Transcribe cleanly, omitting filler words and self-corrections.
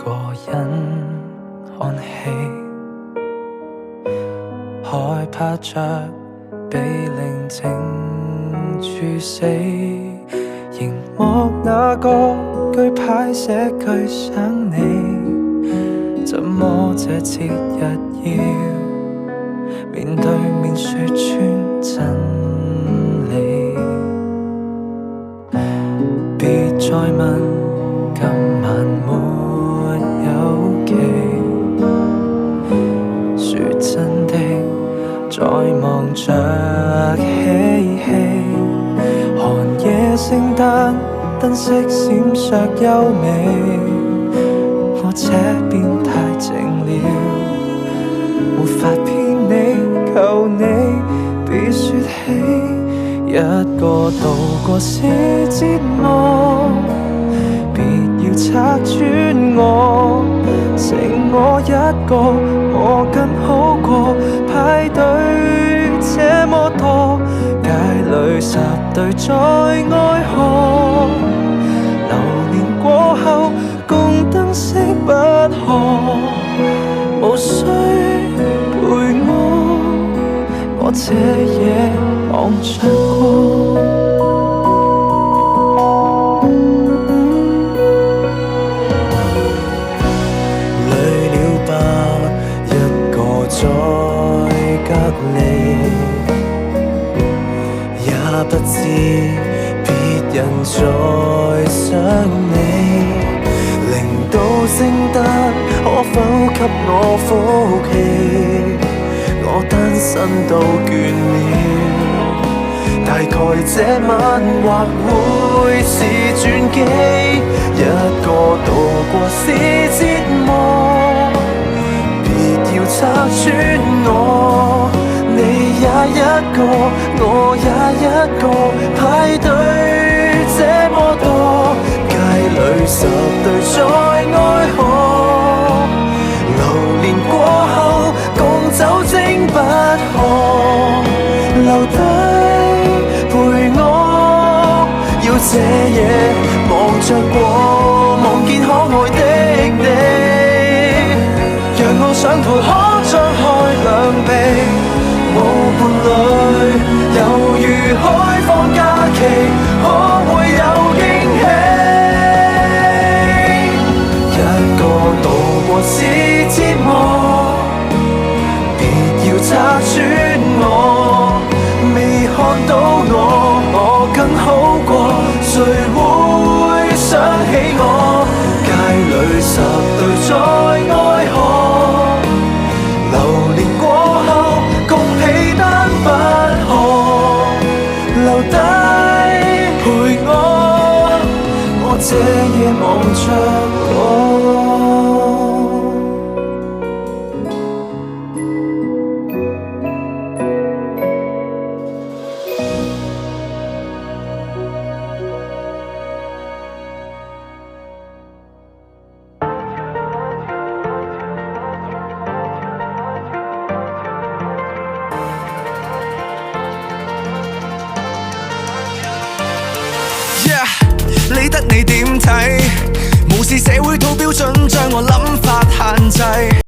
個人看戲，害怕着被寧靜處死。熒幕那個句牌寫句想你，怎麼這節日要面對面說穿真理？別再問今晚沒有期，說真的在忙着嬉戲，寒夜聖誕燈飾閃爍優美，我這邊太靜了，沒法騙你，求你別說起。一個度過是折磨，別要拆穿我，剩我一個，我更好過。派對這麼多，街裏十對在愛河，流年過後共燈飾不可，無需陪我這夜望着過。累了吧，一個在隔離，也不知別人在想你。零到聖誕，可否給我福氣？我單身都倦了，大概這晚或會是轉機。一個度過是折磨，別要拆穿我，你也一個，我也一個。派對這麼多，街裏十對在愛河，流年過後共酒精不可，留低陪我，要這夜望着過，望見可愛的你，讓我上台可張開兩臂，無伴侶猶如開放假期，可會有驚喜？一個度過是折磨，別要拆穿我，未看到我更好過，誰會想起我？街裏十對在愛河，流年過後共被單不可，留低陪我這夜望着過。理得你點睇？無視社會套標準將我諗法限制，